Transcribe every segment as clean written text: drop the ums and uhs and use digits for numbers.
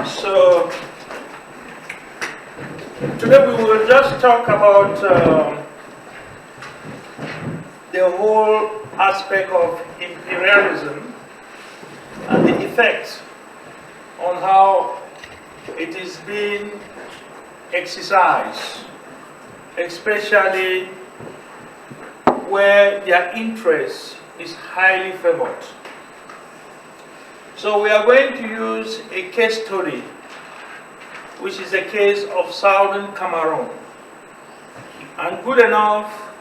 So today we will just talk about the whole aspect of imperialism and the effects on how it is being exercised, especially where their interest is highly favored. So we are going to use a case study, which is the case of Southern Cameroon. And good enough,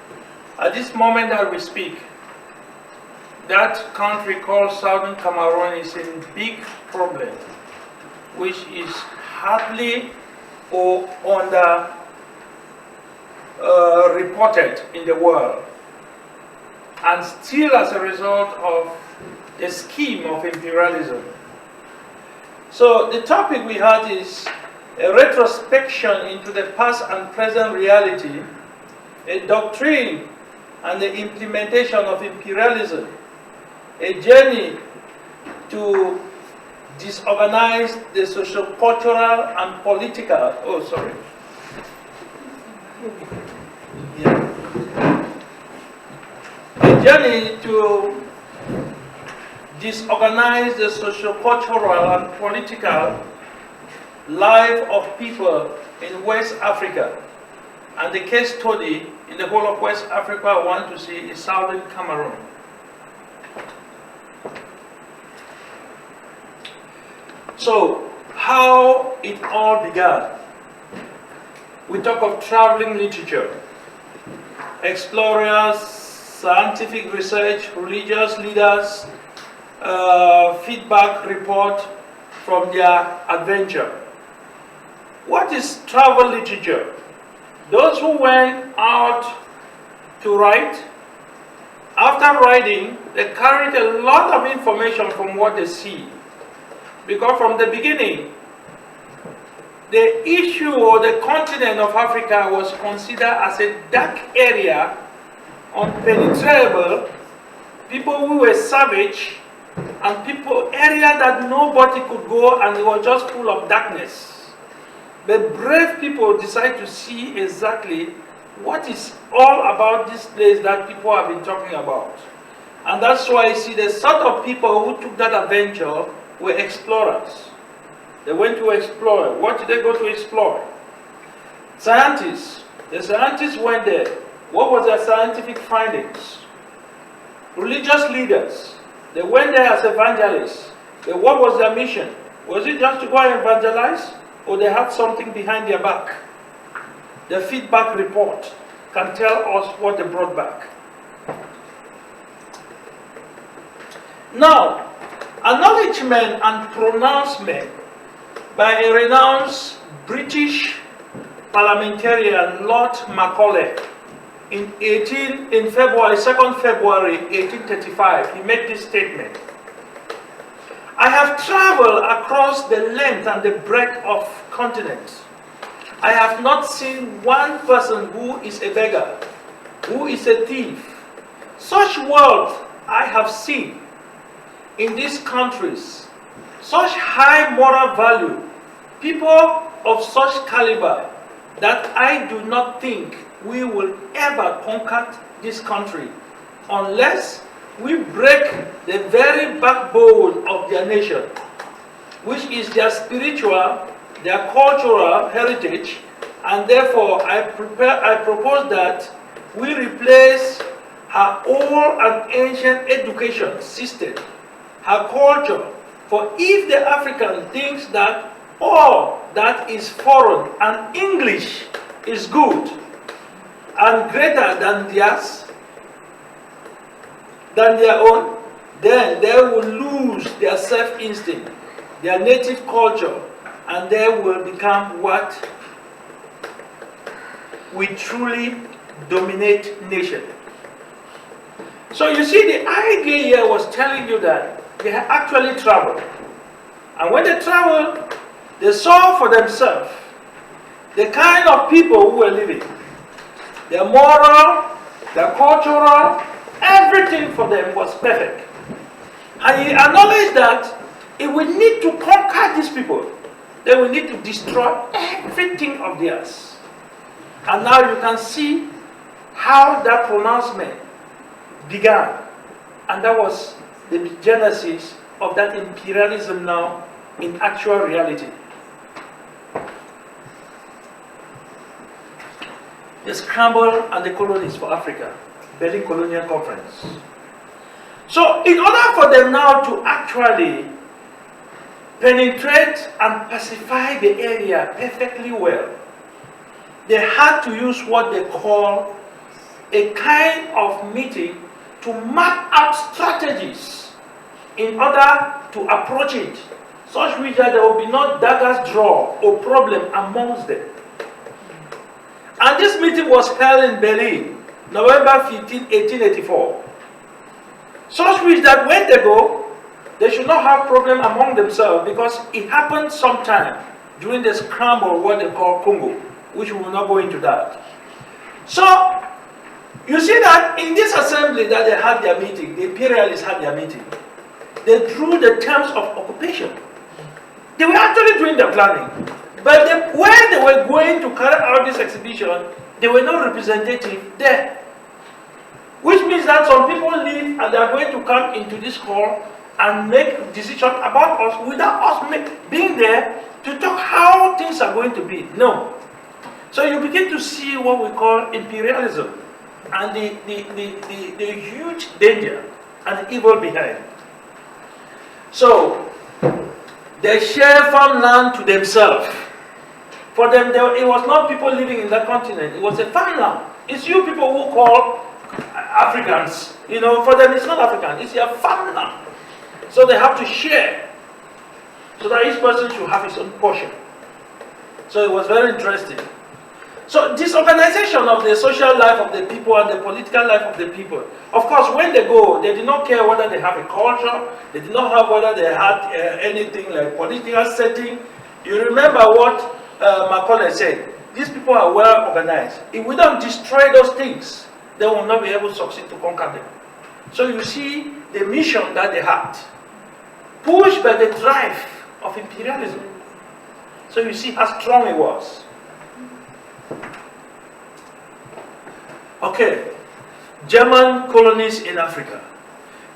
at this moment that we speak, that country called Southern Cameroon is in big problem, which is hardly or under reported in the world, and still as a result of the scheme of imperialism. So the topic we had is a retrospection into the past and present reality, a doctrine and the implementation of imperialism, a journey to disorganize the socio-cultural and political, a journey to disorganize the socio-cultural and political life of people in West Africa. And the case study in the whole of West Africa I want to see is Southern Cameroon. So, how it all began. We talk of traveling literature, explorers, scientific research, religious leaders, feedback report from their adventure. What is travel literature? Those who went out to write, after writing, they carried a lot of information from what they see. Because from the beginning, the issue or the continent of Africa was considered as a dark area, unpenetrable, people who were savage, and area that nobody could go, and it was just full of darkness. But brave people decide to see exactly what is all about this place that people have been talking about. And that's why you see the sort of people who took that adventure were explorers. They went to explore. What did they go to explore? Scientists. The scientists went there. What was their scientific findings? Religious leaders. They went there as evangelists. What was their mission? Was it just to go and evangelize? Or they had something behind their back? The feedback report can tell us what they brought back. Now, acknowledgement and pronouncement by a renowned British parliamentarian, Lord Macaulay, in February, 2nd February 1835, he made this statement. I have traveled across the length and the breadth of continents. I have not seen one person who is a beggar, who is a thief. Such wealth I have seen in these countries, such high moral value, people of such caliber, that I do not think we will ever conquer this country unless we break the very backbone of their nation, which is their spiritual, their cultural heritage, and therefore I propose that we replace her old and ancient education system, her culture. For if the African thinks that all that is foreign and English is good and greater than theirs, than their own, then they will lose their self-instinct, their native culture, and they will become what we truly dominate nation. So you see, the idea here was telling you that they actually traveled. And when they traveled, they saw for themselves the kind of people who were living. Their moral, their cultural, everything for them was perfect. And he acknowledged that if we need to conquer these people, then we need to destroy everything of theirs. And now you can see how that pronouncement began. And that was the genesis of that imperialism now in actual reality. The scramble and the colonies for Africa, Berlin Colonial Conference. So in order for them now to actually penetrate and pacify the area perfectly well, they had to use what they call a kind of meeting to map out strategies in order to approach it, such which that there will be no dagger's draw or problem amongst them. And this meeting was held in Berlin, November 15, 1884. Such which that when they go, they should not have problem among themselves, because it happened sometime during the scramble, what they call Congo, which we will not go into that. So, you see that in this assembly that they had their meeting, the imperialists had their meeting, they drew the terms of occupation. They were actually doing the planning. But when they were going to carry out this exhibition, there were no representative there. Which means that some people leave and they are going to come into this hall and make decisions about us without us being there to talk how things are going to be. No. So you begin to see what we call imperialism and the huge danger and the evil behind. So they share farmland to themselves. For them, it was not people living in that continent. It was a farmland. It's you people who call Africans. You know, for them it's not African. It's your farmland. So they have to share, so that each person should have his own portion. So it was very interesting. So this organization of the social life of the people and the political life of the people, of course, when they go, they did not care whether they have a culture, they did not have whether they had anything like political setting. You remember what Macaulay said, these people are well organized. If we don't destroy those things, they will not be able to succeed to conquer them. So you see the mission that they had, pushed by the drive of imperialism. So you see how strong it was. Okay, German colonies in Africa.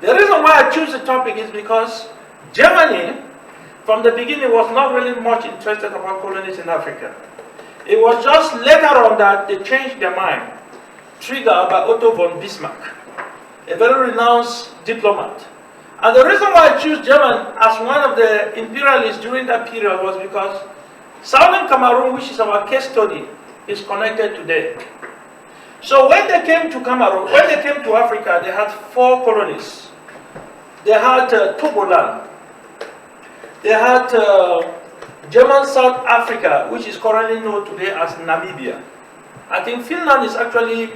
The reason why I choose the topic is because Germany, from the beginning, was not really much interested about colonies in Africa. It was just later on that they changed their mind, triggered by Otto von Bismarck, a very renowned diplomat. And the reason why I choose German as one of the imperialists during that period was because Southern Cameroon, which is our case study, is connected to them. So when they came to Cameroon, when they came to Africa, they had 4 colonies. They had Togoland. They had German South Africa, which is currently known today as Namibia. I think Finland is actually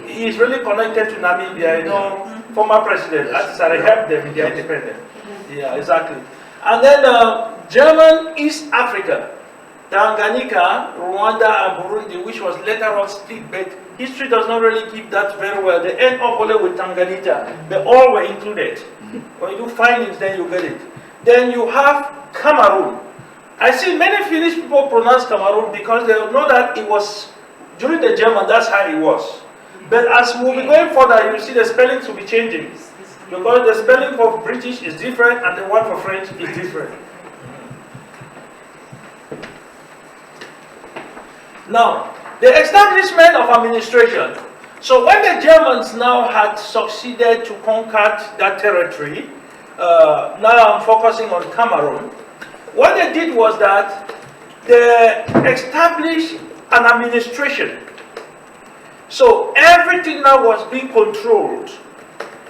really connected to Namibia, you know, former president. That helped them in their independence. Yeah, exactly. And then German East Africa, Tanganyika, Rwanda, and Burundi, which was later on split, but history does not really keep that very well. They end up only with Tanganyika. They all were included. When you do findings, then you get it. Then you have Cameroon. I see many Finnish people pronounce Cameroon because they know that it was, during the German, that's how it was. But as we'll be going further, you see the spellings will be changing. Because the spelling for British is different and the one for French is different. Now, the establishment of administration. So when the Germans now had succeeded to conquer that territory, now I'm focusing on Cameroon, what they did was that they established an administration. So everything now was being controlled.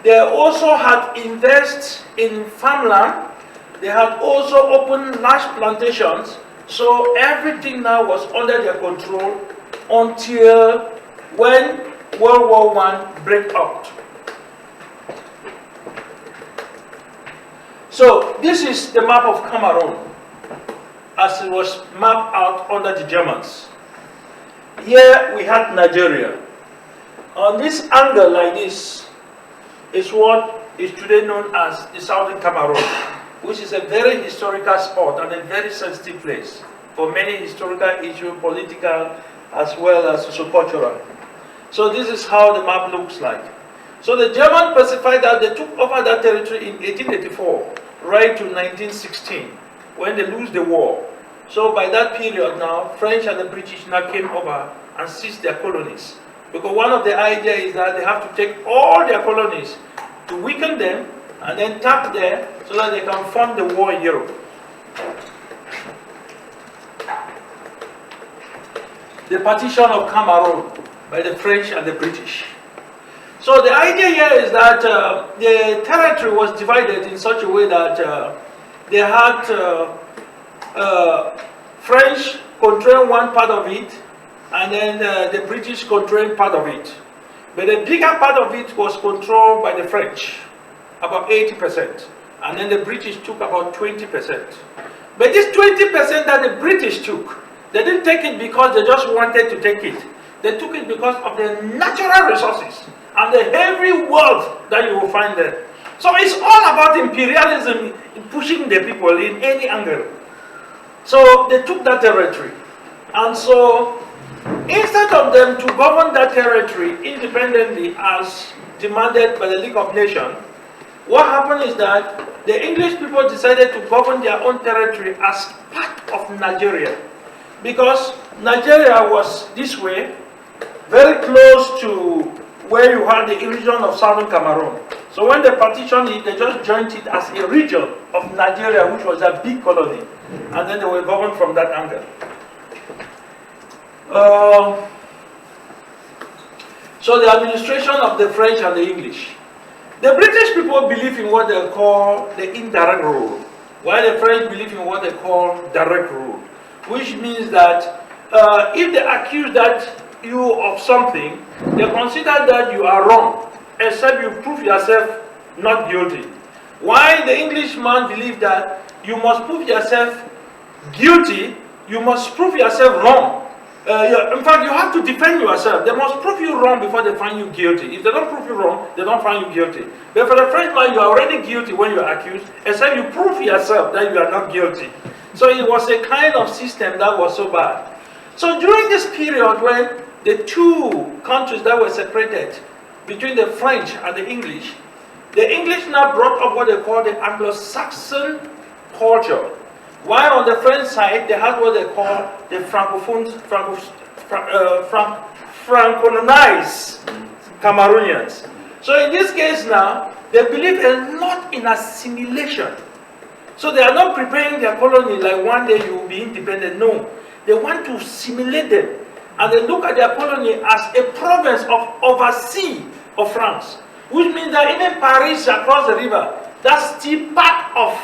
They also had invested in farmland. They had also opened large plantations. So everything now was under their control until when World War I broke out. So this is the map of Cameroon as it was mapped out under the Germans. Here we had Nigeria. On this angle like this is what is today known as the Southern Cameroon. which is a very historical spot and a very sensitive place for many historical issues, political as well as sociocultural. So this is how the map looks like. So the Germans pacified that they took over that territory in 1884, right to 1916, when they lose the war. So by that period now, French and the British now came over and seized their colonies. Because one of the ideas is that they have to take all their colonies to weaken them and then tap there so that they can fund the war in Europe. The partition of Cameroon by the French and the British. So the idea here is that the territory was divided in such a way that they had French controlling one part of it, and then the British controlling part of it. But the bigger part of it was controlled by the French, about 80%, and then the British took about 20%. But this 20% that the British took, they didn't take it because they just wanted to take it. They took it because of the natural resources and the heavy wealth that you will find there. So it's all about imperialism, pushing the people in any angle. So they took that territory. And so instead of them to govern that territory independently as demanded by the League of Nations, what happened is that the English people decided to govern their own territory as part of Nigeria. Because Nigeria was this way, very close to where you had the region of Southern Cameroon. So when they partitioned it, they just joined it as a region of Nigeria, which was a big colony. And then they were governed from that angle. So the administration of the French and the English. The British people believe in what they call the indirect rule, while the French believe in what they call direct rule, which means that if they accuse you of something, they consider that you are wrong, except you prove yourself not guilty. While the Englishman believes that you must prove yourself guilty, you must prove yourself wrong. In fact, you have to defend yourself. They must prove you wrong before they find you guilty. If they don't prove you wrong, they don't find you guilty. But for the Frenchman, you are already guilty when you are accused, except you prove yourself that you are not guilty. So it was a kind of system that was so bad. So during this period when the two countries that were separated between the French and the English now brought up what they call the Anglo-Saxon culture. While on the French side, they had what they call the Franconized Cameroonians. So in this case now, they believe a lot in assimilation. So they are not preparing their colony like one day you will be independent. No, they want to assimilate them. And they look at their colony as a province of overseas of France. Which means that even Paris across the river, that's still part of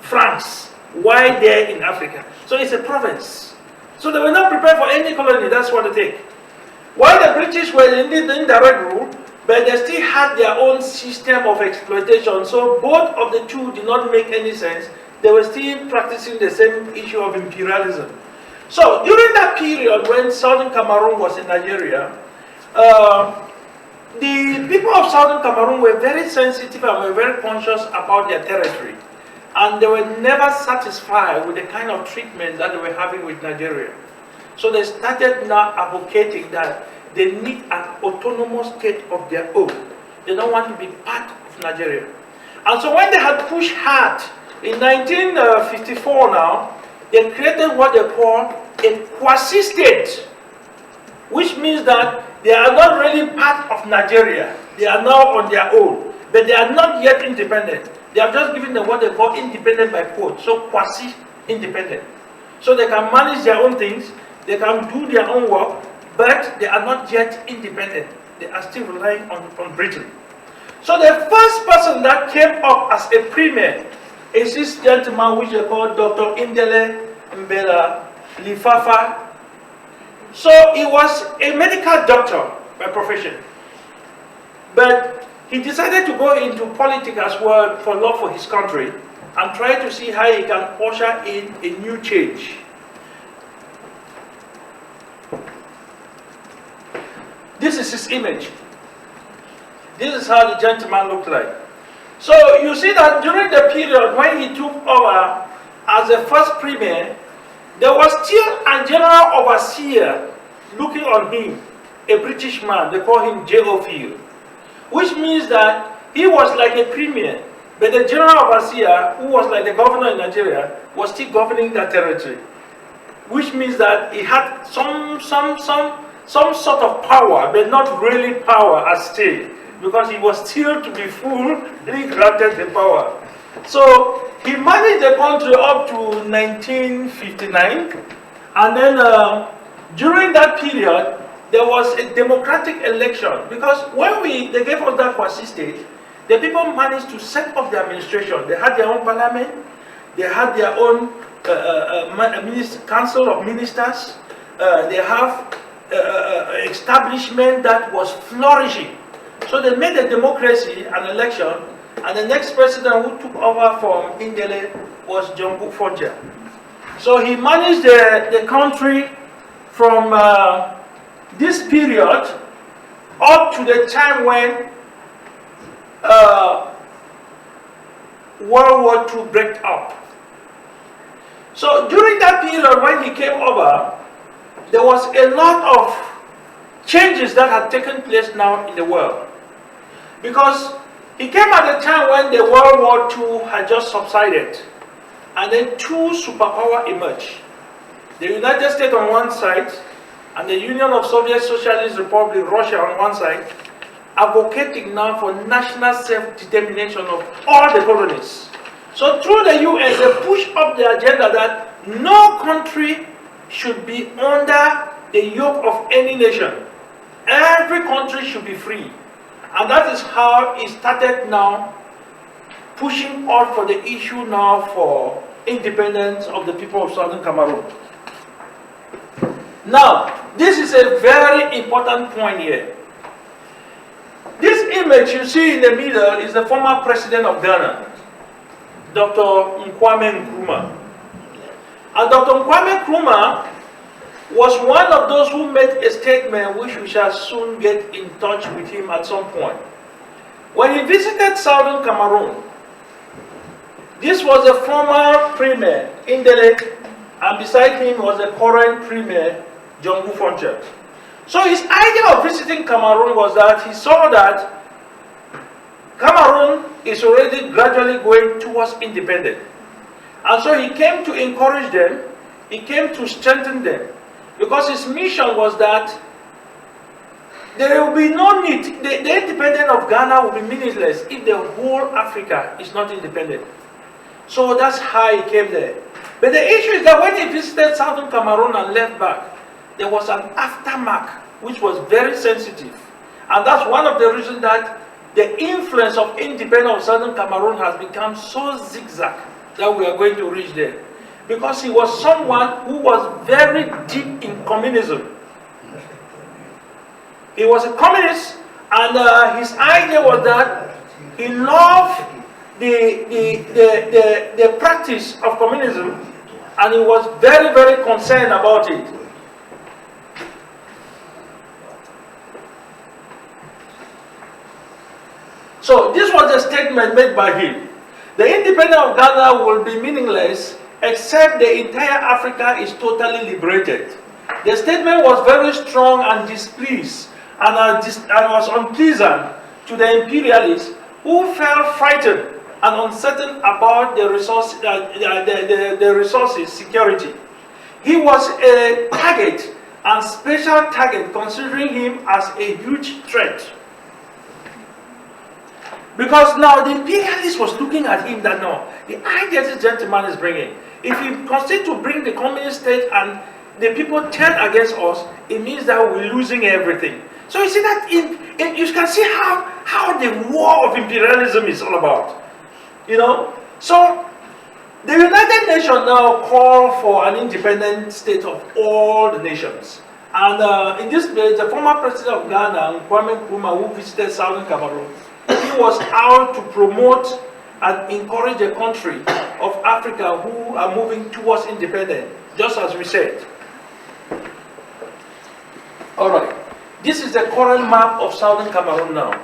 France. Why they're in Africa? So it's a province. So they were not prepared for any colony, that's what they take. While the British were in the indirect rule, but they still had their own system of exploitation. So both of the two did not make any sense. They were still practicing the same issue of imperialism. So during that period when Southern Cameroon was in Nigeria, the people of Southern Cameroon were very sensitive and were very conscious about their territory. And they were never satisfied with the kind of treatment that they were having with Nigeria. So they started now advocating that they need an autonomous state of their own. They don't want to be part of Nigeria. And so when they had pushed hard, in 1954 now, they created what they call a quasi-state, which means that they are not really part of Nigeria. They are now on their own, but they are not yet independent. They have just given them what they call independent by quote, so quasi-independent. So they can manage their own things, they can do their own work, but they are not yet independent. They are still relying on Britain. So the first person that came up as a premier is this gentleman which they call Dr. Indele Mbela Lifafa. So he was a medical doctor by profession. But he decided to go into politics as well for love for his country and try to see how he can usher in a new change. This is his image. This is how the gentleman looked like. So you see that during the period when he took over as the first premier, there was still a general overseer looking on him, a British man. They call him J.O. Field, which means that he was like a premier, but the general overseer, who was like the governor in Nigeria, was still governing that territory, which means that he had some sort of power, but not really power at stake, because he was still to be fully granted the power. So he managed the country up to 1959, and then during that period, there was a democratic election, because when they gave us that Kwasi state, the people managed to set up the administration. They had their own parliament, they had their own council of ministers, they have establishment that was flourishing. So they made a democracy, an election, and the next president who took over from Indele was Walter Fondo. So he managed the country from this period up to the time when World War II broke up. So during that period when he came over, there was a lot of changes that had taken place now in the world. Because he came at a time when the World War II had just subsided, and then two superpowers emerged. The United States on one side, and the Union of Soviet Socialist Republic, Russia on one side, advocating now for national self-determination of all the colonies. So through the UN, they pushed up the agenda that no country should be under the yoke of any nation. Every country should be free. And that is how it started now, pushing out for the issue now for independence of the people of Southern Cameroon. Now, this is a very important point here. This image you see in the middle is the former president of Ghana, Dr. Kwame Nkrumah. And Dr. Kwame Nkrumah was one of those who made a statement which we shall soon get in touch with him at some point. When he visited Southern Cameroon, this was a former premier, Indele, and beside him was the current premier, Walter Fondo. So his idea of visiting Cameroon was that he saw that Cameroon is already gradually going towards independence. And so he came to encourage them, he came to strengthen them, because his mission was that there will be no need, the independence of Ghana will be meaningless if the whole Africa is not independent. So that's how he came there. But the issue is that when he visited Southern Cameroon and left back, there was an aftermath which was very sensitive. And that's one of the reasons that the influence of independence of Southern Cameroon has become so zigzag that we are going to reach there. Because he was someone who was very deep in communism. He was a communist, and his idea was that he loved the practice of communism, and he was very, very concerned about it. So this was a statement made by him. The independence of Ghana will be meaningless except the entire Africa is totally liberated. The statement was very strong and displeased and was unpleasant to the imperialists, who felt frightened and uncertain about the resources security. He was a target and special target, considering him as a huge threat. Because now the imperialist was looking at him that no, the idea this gentleman is bringing, if he continues to bring the communist state and the people turn against us, it means that we're losing everything. So you see that you can see how the war of imperialism is all about. You know? So the United Nations now call for an independent state of all the nations. And in this place, the former president of Ghana, Kwame Nkrumah, who visited Southern Cameroon, he was out to promote and encourage a country of Africa who are moving towards independence, just as we said. All right. This is the current map of Southern Cameroon now.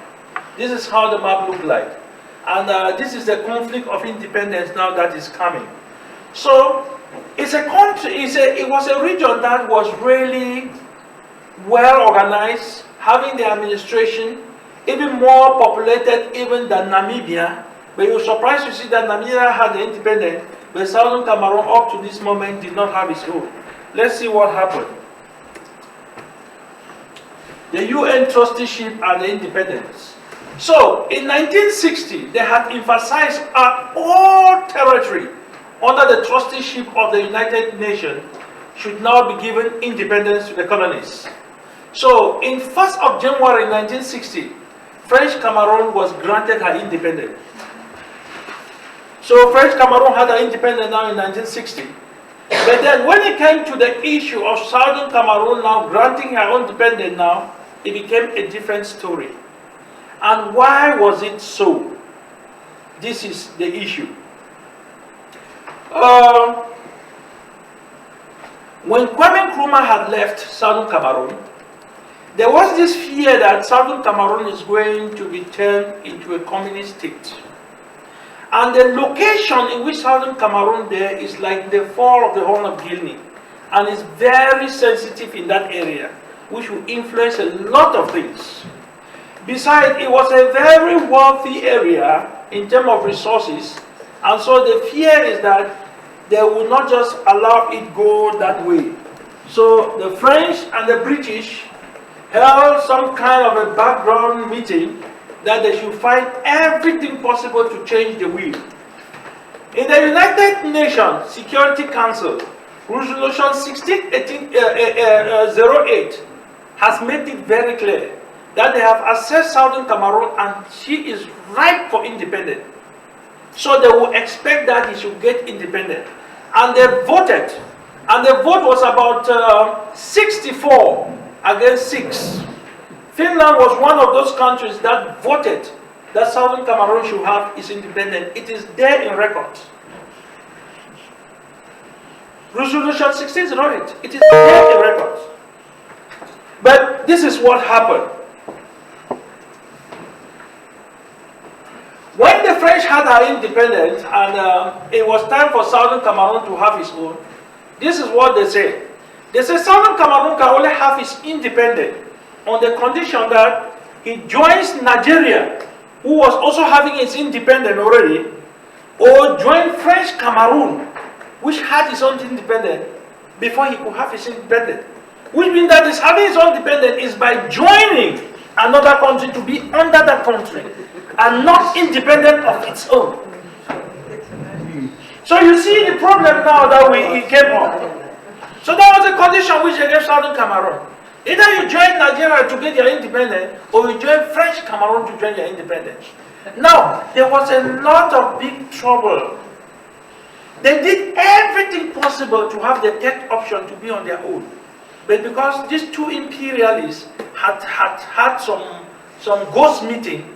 This is how the map looks like. And this is the conflict of independence now that is coming. So it's a country, it was a region that was really well organized, having the administration even more populated even than Namibia. But you're surprised to see that Namibia had the independence, but Southern Cameroon up to this moment did not have its own. Let's see what happened. The UN trusteeship and the independence. So in 1960, they had emphasized all territory under the trusteeship of the United Nations should now be given independence to the colonies. So in 1st of January 1960, French Cameroon was granted her independence. So French Cameroon had her independence now in 1960. But then when it came to the issue of Southern Cameroon now granting her independence now, it became a different story. And why was it so? This is the issue. When Kwame Nkrumah had left Southern Cameroon, there was this fear that Southern Cameroon is going to be turned into a communist state. And the location in which Southern Cameroon there is like the fall of the Horn of Guinea, and is very sensitive in that area, which will influence a lot of things. Besides, it was a very wealthy area in terms of resources, and so the fear is that they will not just allow it go that way. So the French and the British held some kind of a background meeting that they should find everything possible to change the wheel. In the United Nations Security Council, Resolution 1608 has made it very clear that they have assessed Southern Cameroon and she is ripe for independence. So they will expect that he should get independent. And they voted. And the vote was about 64 against 6. Finland was one of those countries that voted that Southern Cameroon should have its independence. It is there in record. Resolution 1608, it is there in record. But this is what happened. When the French had their independence and it was time for Southern Cameroon to have its own, this is what they say. They say Southern Cameroon can only have its independence on the condition that he joins Nigeria, who was also having its independence already, or join French Cameroon, which had its own independence before he could have his independence. Which means that his having his own independence is by joining another country to be under that country and not independent of its own. So you see the problem now that it came up. So that was the condition which they gave Southern Cameroon. Either you join Nigeria to get your independence, or you join French Cameroon to join your independence. Now, there was a lot of big trouble. They did everything possible to have the third option to be on their own. But because these two imperialists had some ghost meeting,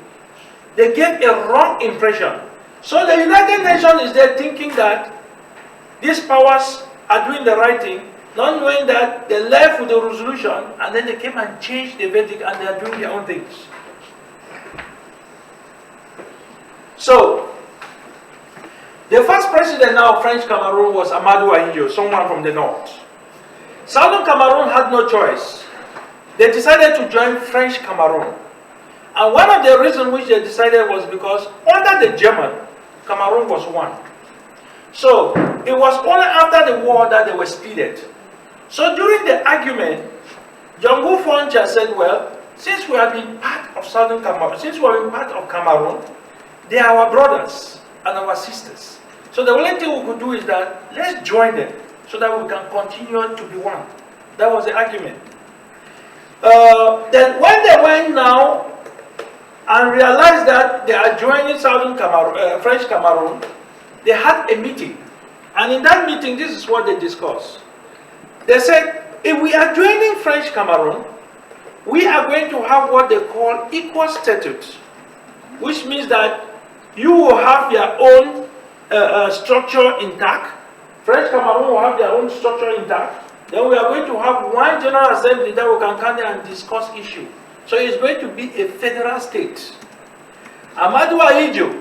they gave a wrong impression. So the United Nations is there thinking that these powers are doing the right thing, not knowing that they left with the resolution and then they came and changed the verdict and they are doing their own things. So, the first president now of French Cameroon was Amadou Ahidjo, someone from the north. Southern Cameroon had no choice. They decided to join French Cameroon. And one of the reasons which they decided was because under the German, Cameroon was one. So it was only after the war that they were split. So during the argument, Walter Fondo said, well, since we have been part of Southern Cameroon, since we have been part of Cameroon, they are our brothers and our sisters. So the only thing we could do is that let's join them so that we can continue to be one. That was the argument. Then when they went now and realized that they are joining Southern Cameroon, French Cameroon, they had a meeting. And in that meeting, this is what they discussed. They said, if we are joining French Cameroon, we are going to have what they call equal status, which means that you will have your own structure intact. French Cameroon will have their own structure intact. Then we are going to have one General Assembly that we can come there and discuss issues. So it's going to be a federal state. Amadou Ahidjo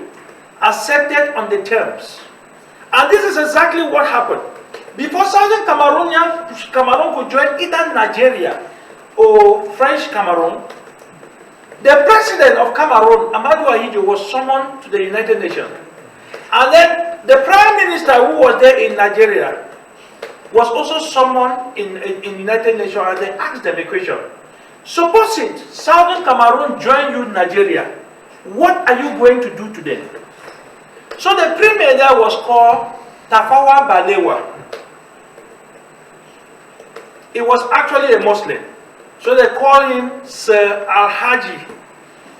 accepted on the terms. And this is exactly what happened. Before Southern Cameroon could join either Nigeria or French Cameroon, the president of Cameroon, Amadou Ahidjo, was summoned to the United Nations. And then the prime minister who was there in Nigeria was also summoned in United Nations, and they asked them a question. Suppose it, Southern Cameroon join you Nigeria, what are you going to do to them? So the premier there was called Tafawa Balewa. He was actually a Muslim. So they call him Sir Alhaji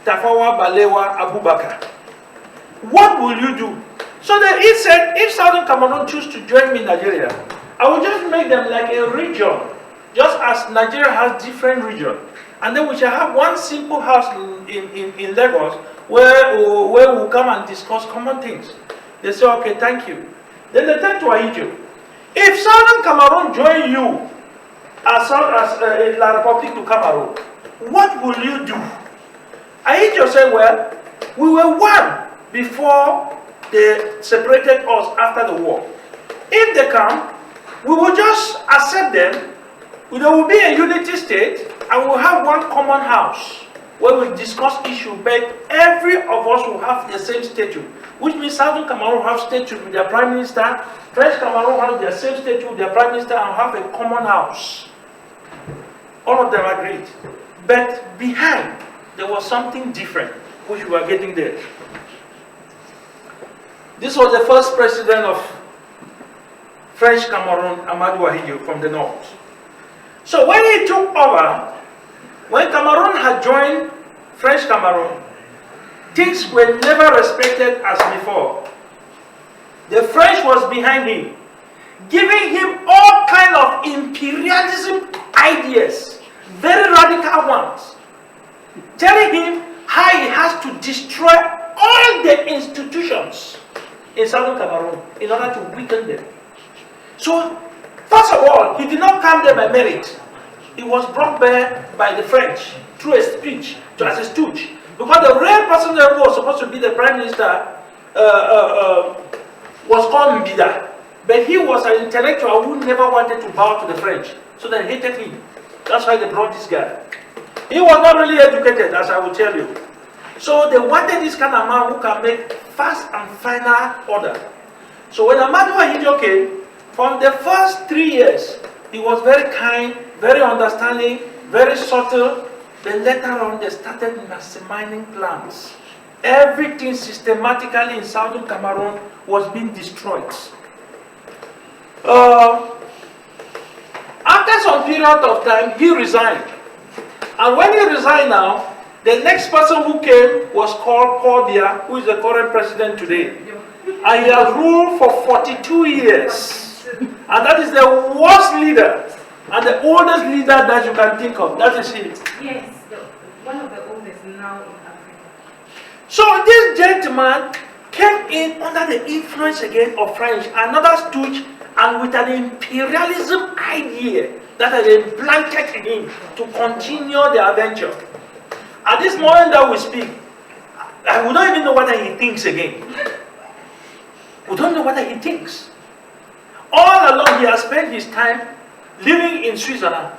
Tafawa Balewa Abubakar. What will you do? So he said, if Southern Cameroon choose to join me in Nigeria, I will just make them like a region, just as Nigeria has different regions. And then we shall have one simple house in Lagos where we'll come and discuss common things. They say, okay, thank you. Then they turn to Ahidjo. If Southern Cameroon join you as La Republic du Cameroon, what will you do? Ahidjo said, well, we were one before they separated us after the war. If they come, we will just accept them. There will be a unity state, and we'll have one common house where we discuss issues, but every of us will have the same statute, which means Southern Cameroon have statute with their prime minister, French Cameroon have their same statute with their prime minister, and have a common house. All of them agreed. But behind, there was something different, which we were getting there. This was the first president of French Cameroon, Amadou Ahidjo, from the north. So when he took over, when Cameroon had joined French Cameroon, things were never respected as before. The French was behind him, giving him all kinds of imperialism ideas, very radical ones, telling him how he has to destroy all the institutions in Southern Cameroon in order to weaken them. So, first of all, he did not come there by merit. He was brought there by the French through a speech, as a stooge. Because the real person that was supposed to be the prime minister was called Mbida. But he was an intellectual who never wanted to bow to the French. So they hated him. That's why they brought this guy. He was not really educated, as I will tell you. So they wanted this kind of man who can make fast and final order. So when Amadou Ahidjo came, from the first 3 years, he was very kind, very understanding, very subtle. Then later on, they started masterminding plans. Everything systematically in Southern Cameroon was being destroyed. After some period of time, he resigned. And when he resigned now, the next person who came was called Paul Biya, who is the current president today. And he has ruled for 42 years. And that is the worst leader and the oldest leader that you can think of. That is him. Yes, one of the oldest now in Africa. So this gentleman came in under the influence again of French, another stooge, and with an imperialism idea that had implanted in him to continue the adventure. At this moment that we speak, we don't even know whether he thinks again. We don't know whether he thinks. All along, he has spent his time living in Switzerland.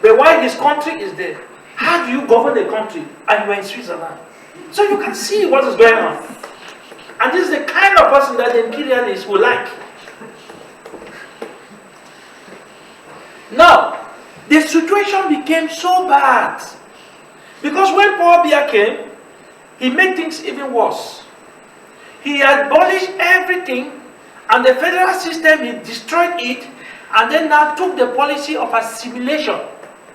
But while his country is there, how do you govern a country and you're in Switzerland? So you can see what is going on. And this is the kind of person that the imperialists will like. Now, the situation became so bad. Because when Paul Biya came, he made things even worse. He abolished everything, and the federal system, he destroyed it, and then now took the policy of assimilation,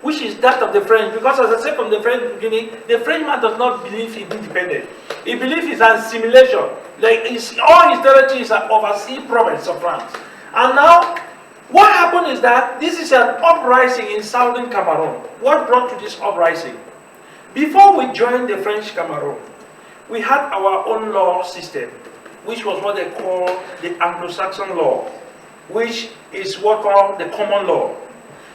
which is that of the French. Because as I said from the French beginning, the Frenchman does not believe he's independent. He believes it's assimilation. Like all his territory is an overseas province of France. And now, what happened is that this is an uprising in Southern Cameroon. What brought to this uprising? Before we joined the French Cameroon, we had our own law system, which was what they call the Anglo-Saxon law, which is what called the common law.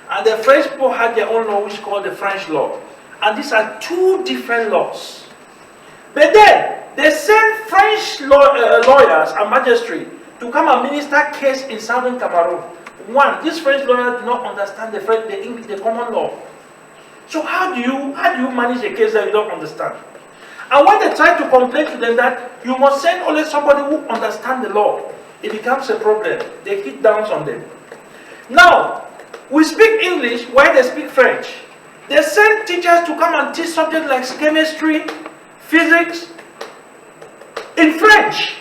And the French people had their own law, which is called the French law. And these are two different laws. But then, they sent French lawyers and magistrates to come and minister case in southern Cameroon. One, these French lawyers do not understand the English, the common law. So how do you manage a case that you don't understand? And when they try to complain to them that you must send only somebody who understands the law, it becomes a problem. They hit down on them. Now, we speak English while they speak French. They send teachers to come and teach subjects like chemistry, physics, in French.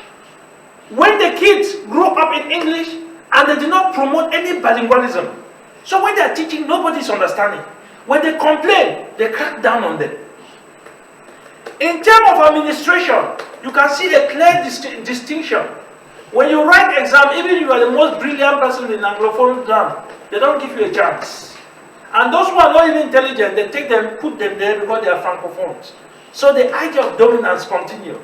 When the kids grow up in English and they do not promote any bilingualism. So when they are teaching, nobody is understanding. When they complain, they crack down on them. In terms of administration, you can see a clear distinction. When you write exam, even if you are the most brilliant person in Anglophone exam, they don't give you a chance. And those who are not even intelligent, they take them, put them there because they are Francophones. So the idea of dominance continues.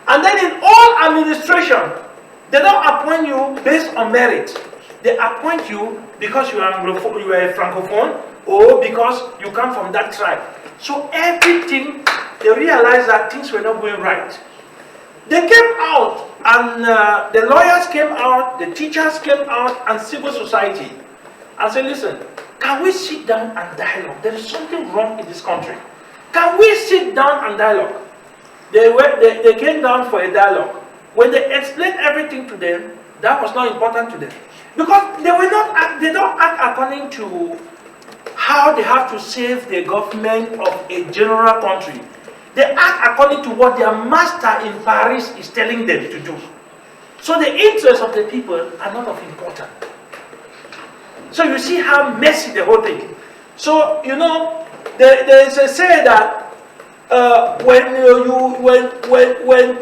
And then in all administration, they don't appoint you based on merit. They appoint you because you are Anglophone, you are a Francophone, or because you come from that tribe. So everything, they realized that things were not going right. They came out, and the lawyers came out, the teachers came out, and civil society, and said, listen, can we sit down and dialogue? There is something wrong in this country. Can we sit down and dialogue? They came down for a dialogue. When they explained everything to them, that was not important to them. Because they don't act according to how they have to save the government of a general country. They act according to what their master in Paris is telling them to do. So the interests of the people are not of importance. So you see how messy the whole thing. So, you know, there is a say that when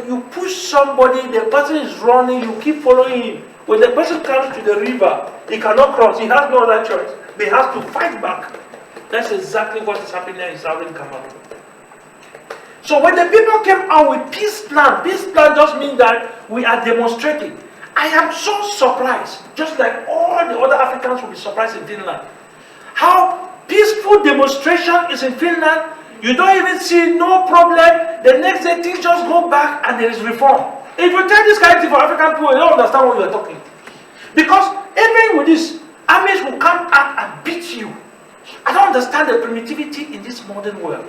you push somebody, the person is running, you keep following him. When the person comes to the river, he cannot cross, he has no other choice. They have to fight back. That's exactly what is happening in southern Cameroon. So when the people came out with peace plan just means that we are demonstrating. I am so surprised, just like all the other Africans will be surprised in Finland, how peaceful demonstration is in Finland. You don't even see no problem. The next day things just go back and there is reform. If you tell this kind of thing for African people, you don't understand what you are talking. Because even with this, armies will come out and beat you. I don't understand the primitivity in this modern world.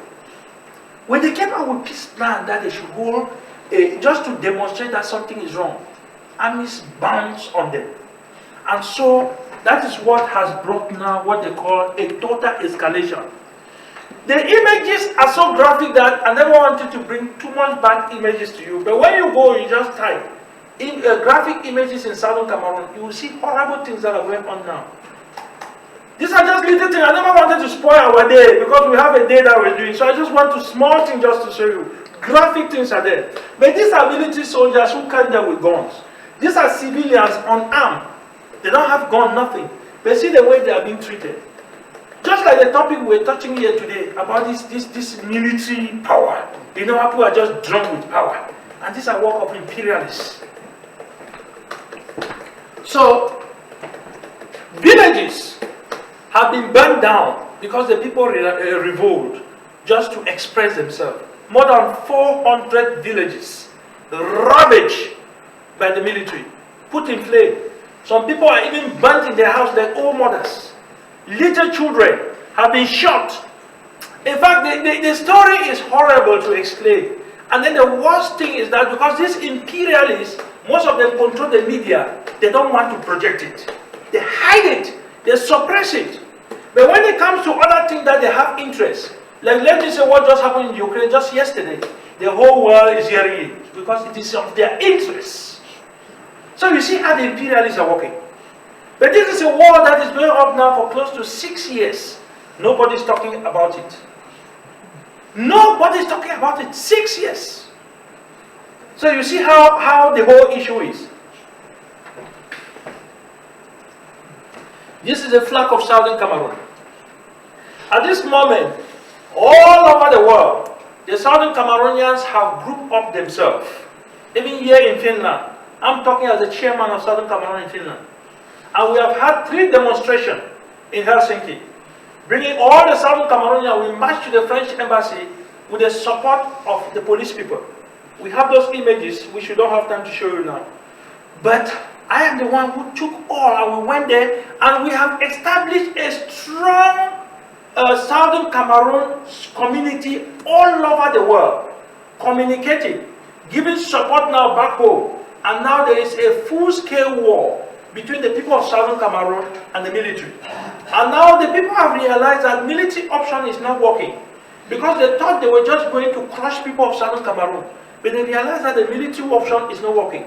When they came out with peace plan that they should hold, just to demonstrate that something is wrong, armies bounce on them. And so that is what has brought now what they call a total escalation. The images are so graphic that I never wanted to bring too much bad images to you. But when you go, you just type in graphic images in southern Cameroon, you will see horrible things that are going on now. These are just little things. I never wanted to spoil our day because we have a day that we're doing. So I just want to small things just to show you. Graphic things are there. But these are military soldiers who carry them with guns. These are civilians unarmed. They don't have gun, nothing. But see the way they are being treated. Just like the topic we're touching here today about this military power. You know, people are just drunk with power. And these are work of imperialists. So, villages have been burned down because the people revolt just to express themselves. More than 400 villages ravaged by the military, put in flame. Some people are even burnt in their house like old mothers. Little children have been shot. In fact, the story is horrible to explain. And then the worst thing is that because these imperialists, most of them control the media, they don't want to project it. They hide it. They suppress it. But when it comes to other things that they have interest, like let me say what just happened in Ukraine just yesterday, the whole world is hearing it because it is of their interest. So you see how the imperialists are working. But this is a war that is going on now for close to 6 years. Nobody's talking about it. Nobody's talking about it. 6 years. So you see how the whole issue is. This is a flag of southern Cameroon. At this moment, all over the world, the southern Cameroonians have grouped up themselves. Even here in Finland, I'm talking as the chairman of Southern Cameroon in Finland. And we have had 3 demonstrations in Helsinki, bringing all the Southern Cameroonians. We marched to the French embassy with the support of the police people. We have those images, which we don't have time to show you now. But I am the one who took all, and we went there, and we have established a strong Southern Cameroon community all over the world, communicating, giving support now back home. And now there is a full-scale war between the people of Southern Cameroon and the military. And now the people have realized that military option is not working, because they thought they were just going to crush people of Southern Cameroon. But they realized that the military option is not working.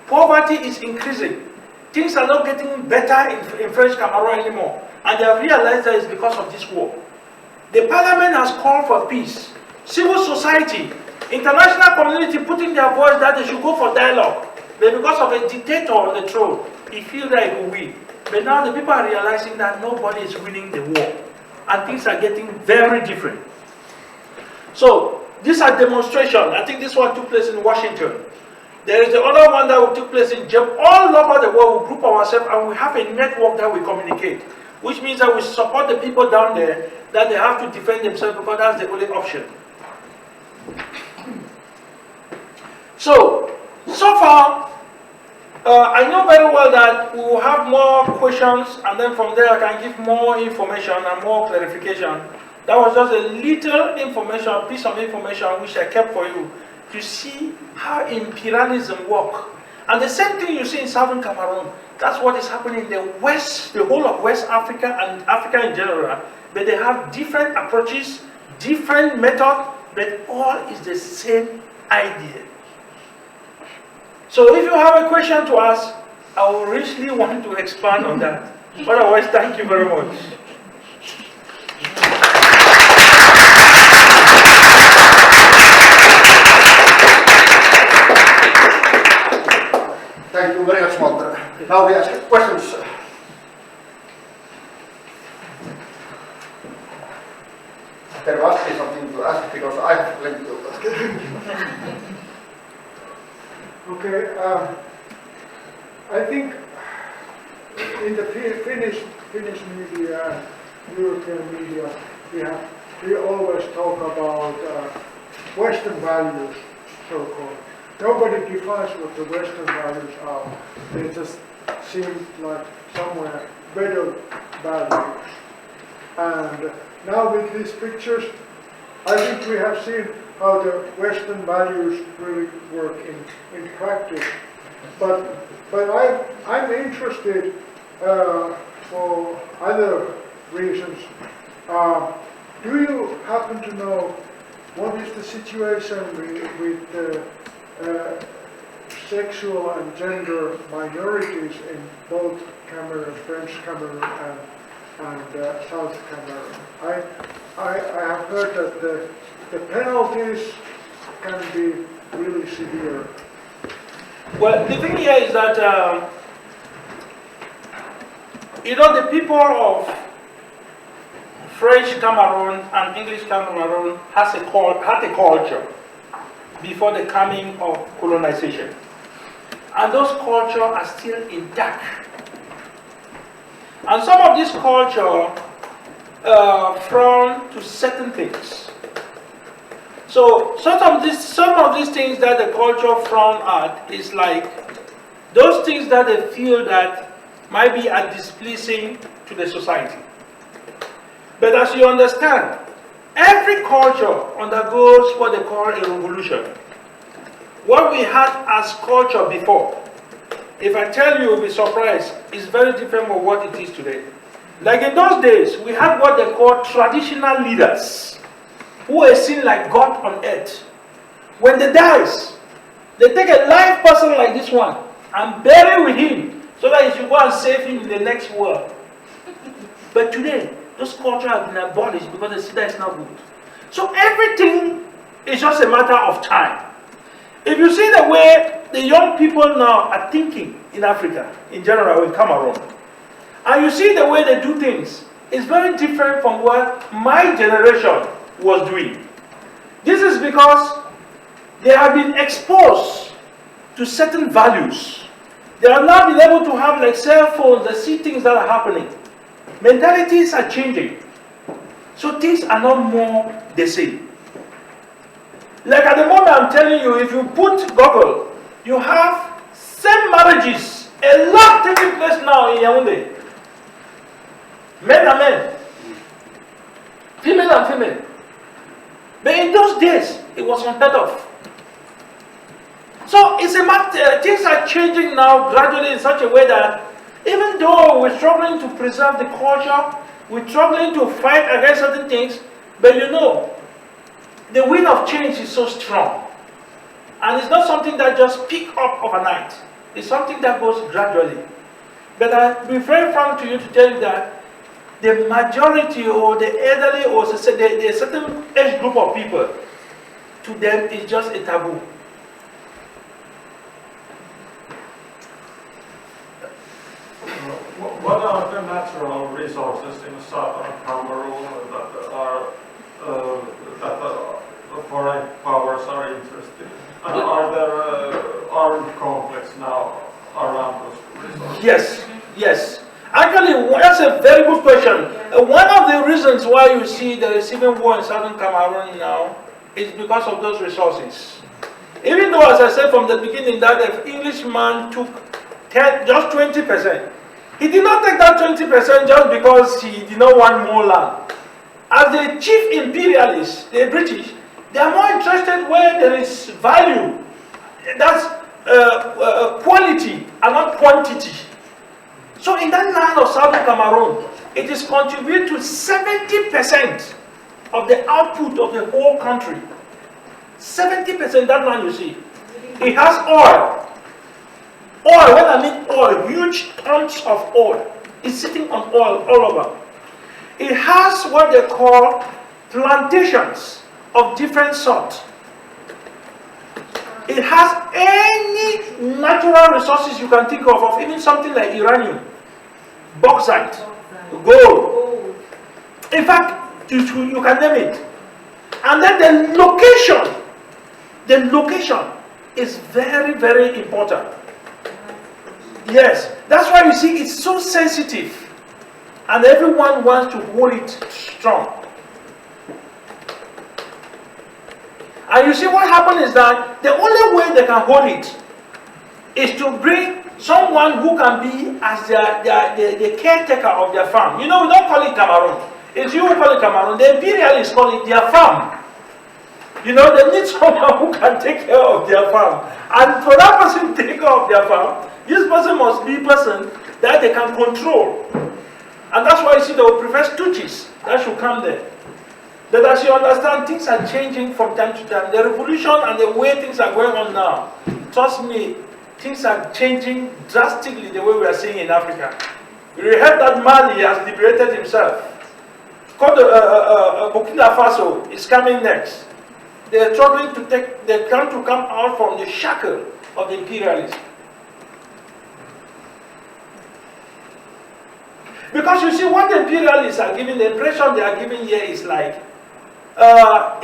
Poverty is increasing. Things are not getting better in French Cameroon anymore. And they have realized that it's because of this war. The parliament has called for peace. Civil society, international community putting their voice that they should go for dialogue. But because of a dictator on the throne, he feels that he will win. But now the people are realizing that nobody is winning the war. And things are getting very different. So, these are demonstrations. I think this one took place in Washington. There is the other one that took place in Japan. All over the world, we group ourselves and we have a network that we communicate. Which means that we support the people down there, that they have to defend themselves because that's the only option. So far, I know very well that we will have more questions, and then from there I can give more information and more clarification. That was just a little information, a piece of information which I kept for you to see how imperialism works. And the same thing you see in Southern Cameroon, that's what is happening in the West, the whole of West Africa and Africa in general. But they have different approaches, different methods, but all is the same idea. So if you have a question to ask, I will richly want to expand on that. Otherwise, thank you very much. Thank you very much, Walter. Now we ask questions. There must be something to ask because I have plenty to ask. Okay, I think in the Finnish media and European media, we always talk about Western values, so-called. Nobody defines what the Western values are. They just seem like somewhere better values. And now with these pictures, I think we have seen how the Western values really work in practice. But I'm interested for other reasons. Do you happen to know what is the situation with the sexual and gender minorities in both Cameroon, French Cameroon and South Cameroon? I have heard that the penalties can be really severe. Well, the thing here is that, the people of French Cameroon and English Cameroon had a culture before the coming of colonization. And those cultures are still intact. And some of this culture front to certain things. So some of these things that the culture frown at is like those things that they feel that might be displeasing to the society. But as you understand, every culture undergoes what they call a revolution. What we had as culture before, if I tell you, you'll be surprised, is very different from what it is today. Like in those days, we had what they call traditional leaders, who were seen like God on earth. When they dies, they take a live person like this one and bury with him so that he should go and save him in the next world. But today, those cultures have been abolished because they see that it's not good. So everything is just a matter of time. If you see the way the young people now are thinking in Africa, in general, in Cameroon, and you see the way they do things, it's very different from what my generation was doing. This is because they have been exposed to certain values. They have now been able to have like cell phones, they see things that are happening. Mentalities are changing. So things are not more the same. Like at the moment I'm telling you, if you put Google, you have same marriages, a lot taking place now in Yaoundé. Men and men, female and female. But in those days, it was unheard of. So it's a matter, things are changing now gradually in such a way that even though we're struggling to preserve the culture, we're struggling to fight against certain things, but you know, the wind of change is so strong. And it's not something that just pick up overnight. It's something that goes gradually. But I'll be very frank to you to tell you that the majority or the elderly or the certain age group of people, to them is just a taboo. What are the natural resources in southern Cameroon that foreign powers are interested in? And are there armed conflicts now around those resources? Yes, yes. Actually, that's a very good question. One of the reasons why you see the civil war in southern Cameroon now is because of those resources. Even though, as I said from the beginning, that the Englishman took just 20%. He did not take that 20% just because he did not want more land. As the chief imperialists, the British, they are more interested where there is value. That's quality and not quantity. So in that land of southern Cameroon, it is contributing to 70% of the output of the whole country. 70% that land you see. It has oil. Oil, when I mean oil, huge tons of oil. It's sitting on oil all over. It has what they call plantations of different sorts. It has any natural resources you can think of even something like uranium, bauxite, gold. In fact, you can name it. And then the location is very, very important. Yes, that's why you see it's so sensitive. And everyone wants to hold it strong. And you see what happened is that the only way they can hold it is to bring someone who can be as the caretaker of their farm. You know, we don't call it Cameroon. It's you who call it Cameroon. The imperialists call it their farm. You know, they need someone who can take care of their farm. And for that person to take care of their farm, this person must be a person that they can control. And that's why you see they will prefer stooges that should come there. But as you understand, things are changing from time to time. The revolution and the way things are going on now, trust me, things are changing drastically the way we are seeing in Africa. We heard that Mali has liberated himself. Burkina Faso is coming next. They are struggling they're trying to come out from the shackle of the imperialists. Because you see, what the imperialists are giving, the impression they are giving here is like,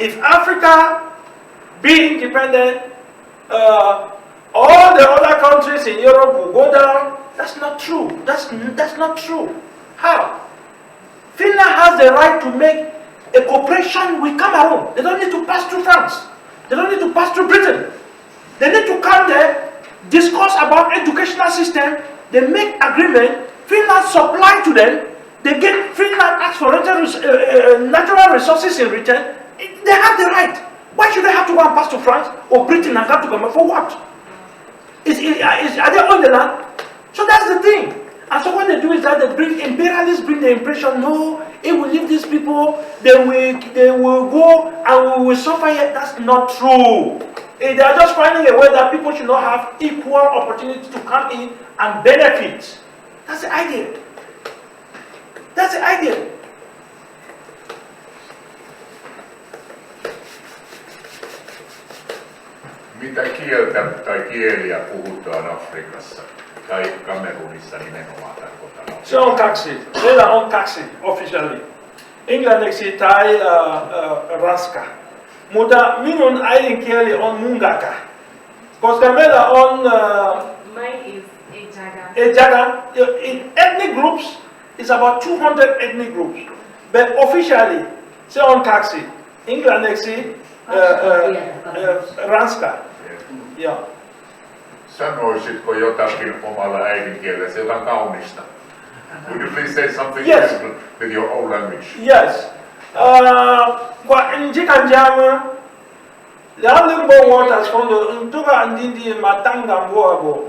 if Africa be independent, all the other countries in Europe will go down. That's not true. That's not true. How? Finland has the right to make a cooperation with Cameroon. They don't need to pass through France. They don't need to pass through Britain. They need to come there, discuss about educational system, they make agreement, Finland supply to them, they get Finland asks for natural resources in return. They have the right. Why should they have to go and pass to France or Britain and come to Cameroon? For what? Are they on the land? So that's the thing. And so what they do is that imperialists bring the impression, no, it will leave these people, they will go and we will suffer yet. That's not true. They are just finding a way that people should not have equal opportunity to come in and benefit. That's the idea. That's the idea. Mitä kieltä tai kieliä puhutaan Afrikassa tai Kamerunissa nimenomaan tarkoitan? Se on kaksi. Meillä on kaksi officially. Englanniksi tai ranska. Mutta minun äidinkieli on mungaka. Koska meillä on Mine is Ejaga. Ejaga. In ethnic groups, it's about 200 ethnic groups. But officially, se on kaksi. Englanniksi Ranska. Yeah. Sanoisitko jotakin omalla äidinkielellä, jotain kaunista? Would you please say something Yes. beautiful with your own language? Yes. Kwa njika njama, lambo Walter Fondo, ntuka ndindi matanga mboabo.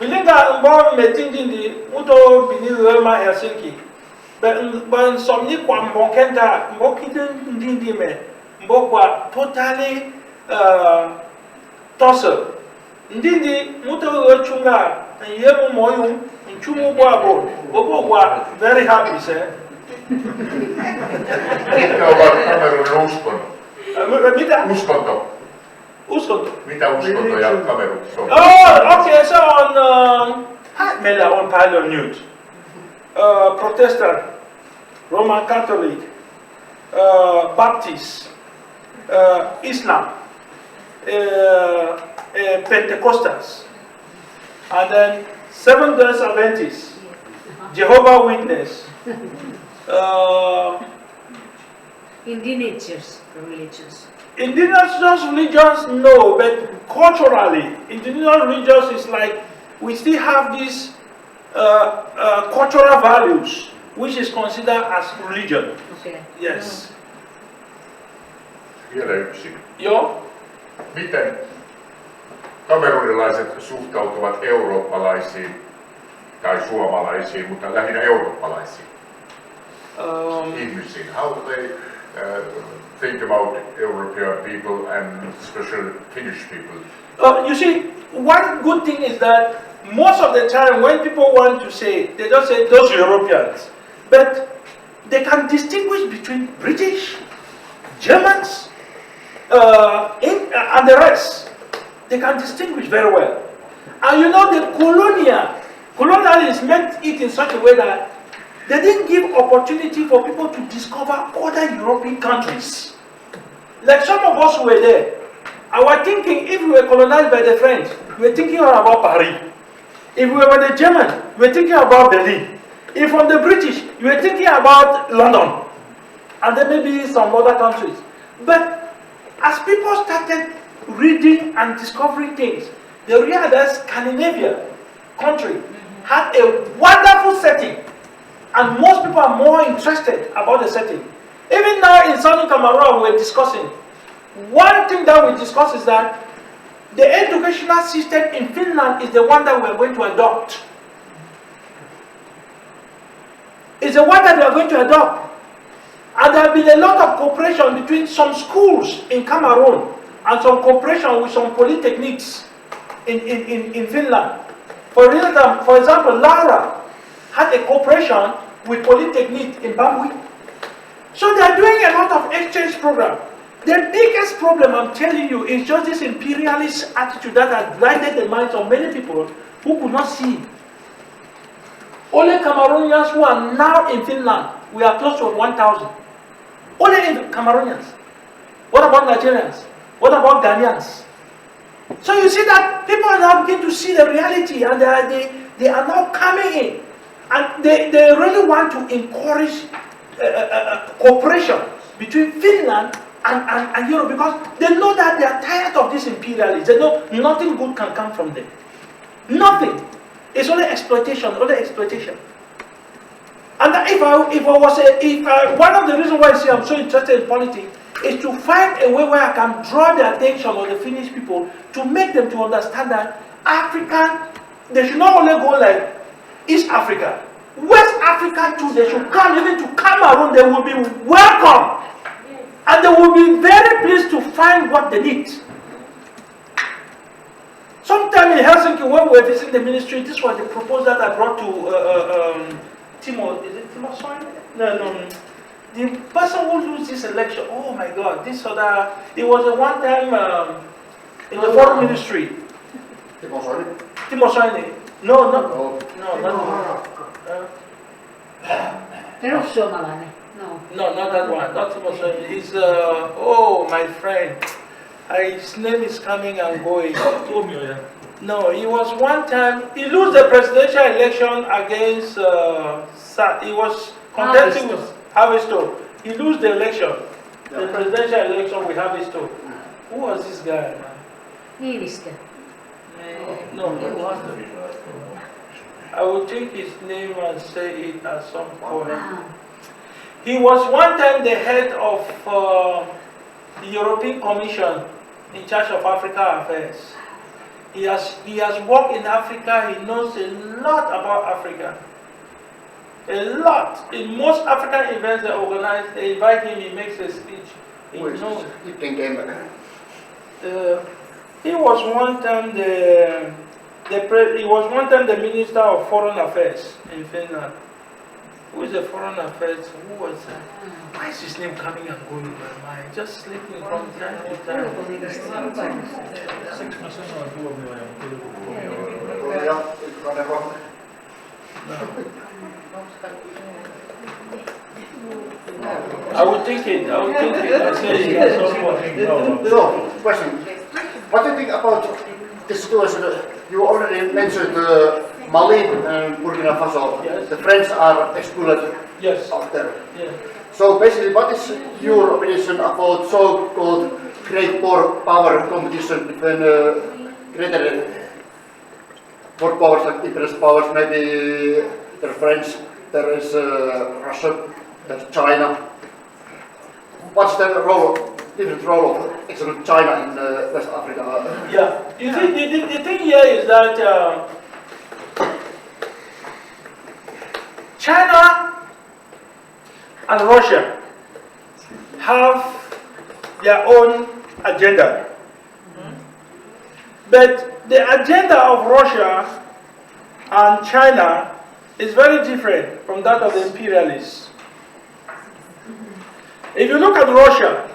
Bilinga mbo metindindi, muto bini rema Helsinki. But insomni kwa mbokenda, mbokide ndindi me, mbokwa totally tossed. Ndindi muto rechunga, yemu moyum, nchumu boabo, bobo very happy, sir. Mitkä ovat Cameronin uskonto? Mitä? Uskonto. Uskonto. Mitä uskontoja Cameronissa on? Oh, okay, so on, meillä on paljon nyt. Protestant, Roman Catholic, Baptist, Islam, Pentecostals, and then Seventh-day Adventists, Jehovah's Witness, Indigenous religions. indigenous religions, no, but culturally, indigenous religions is like we still have these cultural values, which is considered as religion. Okay. Yes. Vielä yksi. Joo. Miten kamerunilaiset suhtautuvat eurooppalaisiin tai suomalaisiin, mutta lähinnä eurooppalaisiin ihmisiin? How do they think about European people and especially Finnish people? You see, one good thing is that most of the time when people want to say, they don't say those Europeans, but they can distinguish between British, Germans, and the rest. They can distinguish very well. And you know, the colonialists meant it in such a way that they didn't give opportunity for people to discover other European countries. Like some of us were there. I was thinking, if we were colonized by the French, we were thinking about Paris. If we were the German, we were thinking about Berlin. If from the British, you were thinking about London. And then maybe some other countries. But as people started reading and discovering things, they realized Scandinavia country had a wonderful setting. And most people are more interested about the setting. Even now in Southern Cameroon, we're discussing. One thing that we discuss is that the educational system in Finland is the one that we're going to adopt. It's the one that we are going to adopt. And there have been a lot of cooperation between some schools in Cameroon and some cooperation with some polytechnics in Finland. For example, Laura had a cooperation with Polytechnic in Bangui. So they are doing a lot of exchange program. The biggest problem, I'm telling you, is just this imperialist attitude that has blinded the minds of many people who could not see. Only Cameroonians who are now in Finland, we are close to 1,000. Only Cameroonians. What about Nigerians? What about Ghanaians? So you see that people are now beginning to see the reality, and they are now coming in. And they really want to encourage cooperation between Finland and Europe, because they know that they are tired of this imperialism. They know nothing good can come from them. Nothing. It's only exploitation, only exploitation. And one of the reasons why I say I'm so interested in politics is to find a way where I can draw the attention of the Finnish people to make them to understand that African, they should not only go like East Africa, West Africa too, they should come even to Cameroon, they will be welcome. And they will be very pleased to find what they need. Sometime in Helsinki, when we were visiting the ministry, this was the proposal that I brought to Timo. Is it Timo Soin? No. The person who loses this election, oh my God, this other, it was a one time in the foreign ministry. Timo Soin. No, not Perussuomalainen. No. No, not that one. Not Timo Soin. He's oh my friend. His name is coming and going. No, he was one time, he lost the presidential election against, he was contesting with Havisto. He lost the election. the presidential election, we have this too. Who was this guy, man? Niinistö. No, I will take his name and say it at some point. He was one time the head of the European Commission in charge of African affairs. He has worked in Africa. He knows a lot about Africa. A lot. In most African events they organize, they invite him. He makes a speech. He knows. He was one time the Minister of Foreign Affairs in Finland. Who is the Foreign Affairs? Who was that? Why is his name coming and going in my mind? Just slipping from time to time. I would think it. I say it. So, question. What do you think about the situation? You already mentioned Mali and Burkina Faso. Yes. The French are excluded Yes. out there. Yeah. So basically, what is your opinion about so-called great power competition between greater world powers like imperialist powers? Maybe the French, there is Russia, there's China. What's the different role of example China in West Africa? Yeah. You see, the thing here is that China and Russia have their own agenda. But the agenda of Russia and China is very different from that of the imperialists. If you look at Russia,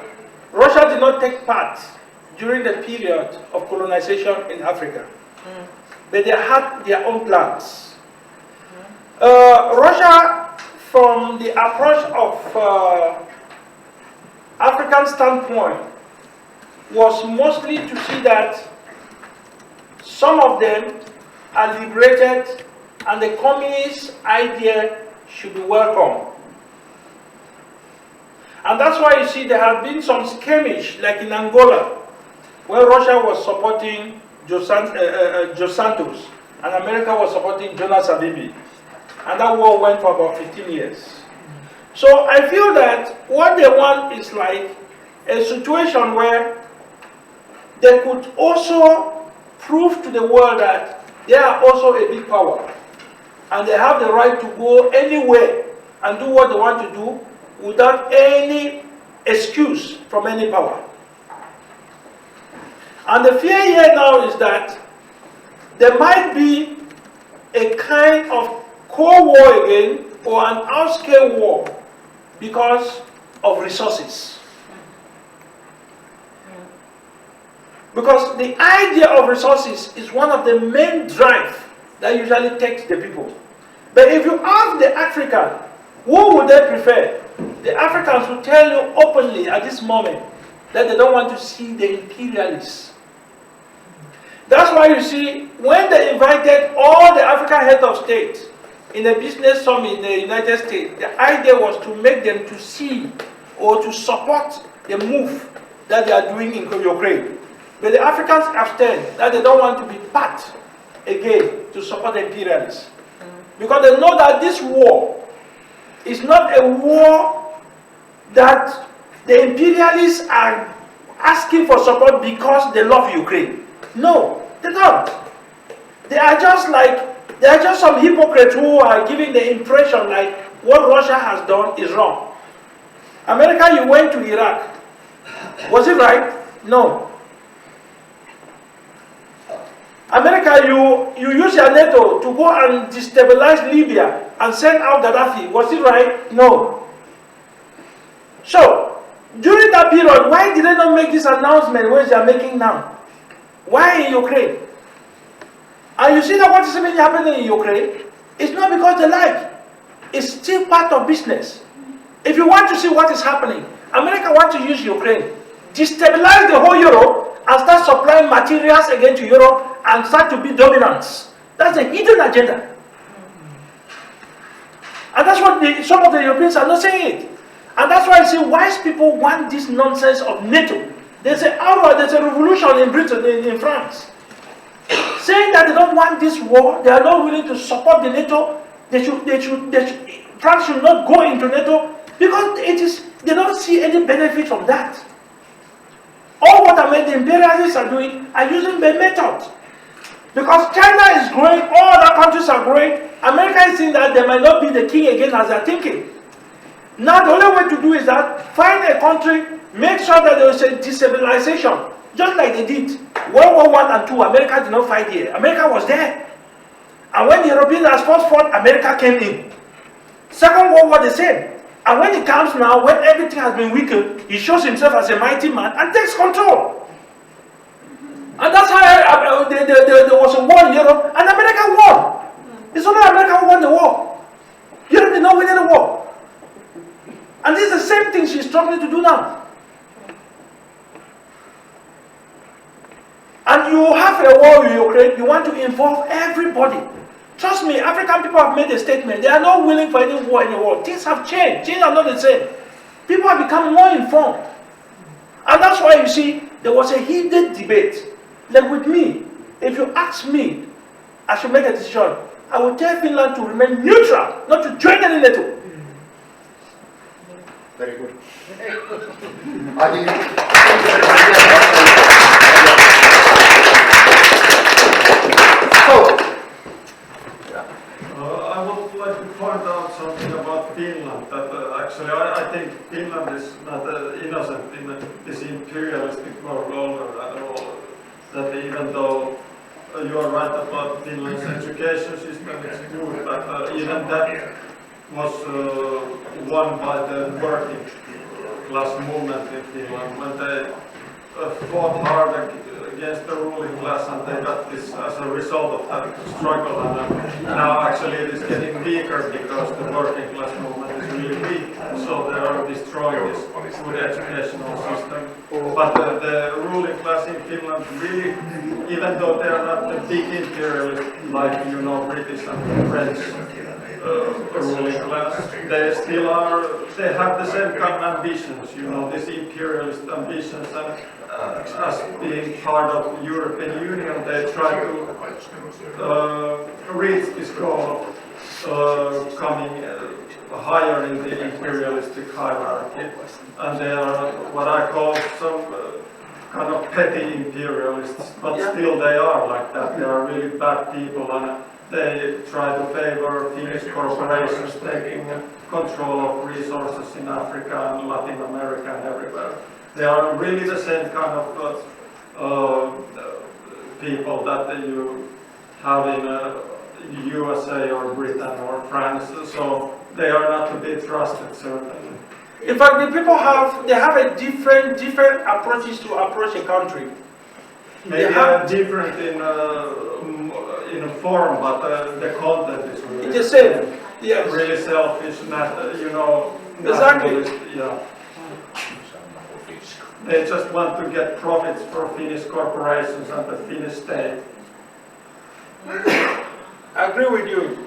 Russia did not take part during the period of colonization in Africa. But they had their own plans. Russia, from the approach of African standpoint, was mostly to see that some of them are liberated and the communist idea should be welcome. And that's why you see there have been some skirmish, like in Angola, where Russia was supporting Dos Santos and America was supporting Jonas Savimbi. And that war went for about 15 years. So I feel that what they want is like a situation where they could also prove to the world that they are also a big power. And they have the right to go anywhere and do what they want to do without any excuse from any power. And the fear here now is that there might be a kind of Cold War again, or an outscale war, because of resources. Because the idea of resources is one of the main drive that usually takes the people. But if you ask the African, who would they prefer? The Africans will tell you openly at this moment that they don't want to see the imperialists. That's why you see, when they invited all the African heads of state in a business summit in the United States, the idea was to make them to see or to support the move that they are doing in Ukraine. But the Africans abstain, that they don't want to be part again to support the imperialists. Because they know that this war is not a war that the imperialists are asking for support because they love Ukraine. No, they don't. They are just some hypocrites who are giving the impression like what Russia has done is wrong. America, you went to Iraq. Was it right? No. America, you use your NATO to go and destabilize Libya and send out Gaddafi. Was it right? No. So, during that period, why did they not make this announcement which they are making now? Why in Ukraine? And you see that what is even happening in Ukraine, it's not because they like. It's still part of business. If you want to see what is happening, America wants to use Ukraine, destabilize the whole Europe, and start supplying materials again to Europe and start to be dominant. That's a hidden agenda. And that's what some of the Europeans are not saying it. And that's why I say wise people want this nonsense of NATO. There's a revolution in Britain, in France, saying that they don't want this war. They are not willing to support the NATO. France should not go into NATO because they don't see any benefit from that. All what the imperialists are doing are using the method. Because China is growing, all other countries are growing, America is saying that they might not be the king again as they're thinking. Now the only way to do is that find a country, make sure that there is a destabilization, just like they did. World War I and II, America did not fight here. America was there. And when the Europeans first fought, America came in. Second World War the same. And when it comes now, when everything has been weakened, he shows himself as a mighty man and takes control. And that's how there was a war in Europe, and America won. It's only America who won the war. Europe did not win any war. And this is the same thing she's struggling to do now. And you have a war in Ukraine, you want to involve everybody. Trust me, African people have made a statement. They are not willing for any war in the world. Things have changed. Things are not the same. People have become more informed. And that's why you see, there was a heated debate. Like with me, if you ask me, I should make a decision, I will tell Finland to remain neutral, not to join any NATO. Very good. I think so. I would like to point out something about Finland, that actually I think Finland is not innocent in this imperialistic world order at all. That even though you are right about Finland's education system, it's good, but even that was won by the working class movement in Finland when they fought hard against the ruling class, and they got this as a result of that struggle. And now actually it is getting weaker because the working class movement is really weak, so they are destroying this good educational system. But the ruling class in Finland really, even though they are not the big imperialists like British and French ruling class, they still are. They have the same kind of ambitions, these imperialist ambitions, and as being part of the European Union, they try to reach this goal of coming higher in the imperialistic hierarchy. And they are what I call some kind of petty imperialists, but still they are like that. They are really bad people, and they try to favor Finnish corporations taking control of resources in Africa and Latin America and everywhere. They are really the same kind of people that you have in USA or Britain or France, so they are not to be trusted, certainly. In fact, the people have a different approaches to approach a country. Maybe different in form, but the content is really the same. Yes. Really selfish, Exactly. Yeah. They just want to get profits for Finnish corporations and the Finnish state. I agree with you.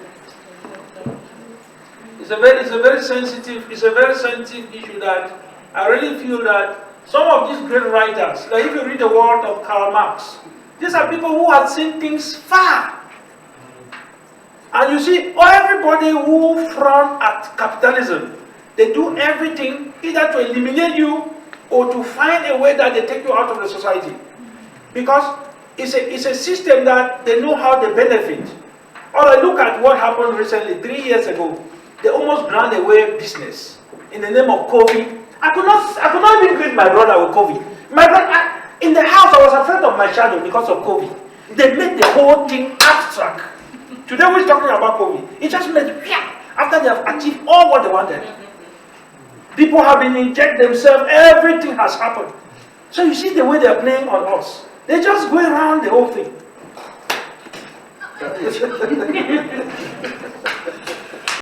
It's a very sensitive issue that I really feel that some of these great writers, like if you read the work of Karl Marx, these are people who have seen things far. And you see, everybody who frown at capitalism, they do everything either to eliminate you or to find a way that they take you out of the society. Because it's a system that they know how they benefit. Or I look at what happened recently, 3 years ago. They almost ran away business in the name of COVID. I could not even greet my brother with COVID. My brother, in the house, I was afraid of my shadow because of COVID. They made the whole thing abstract. Today we're talking about COVID. It just made, after they have achieved all what they wanted. People have been injected themselves, everything has happened. So you see the way they're playing on us. They just go around the whole thing.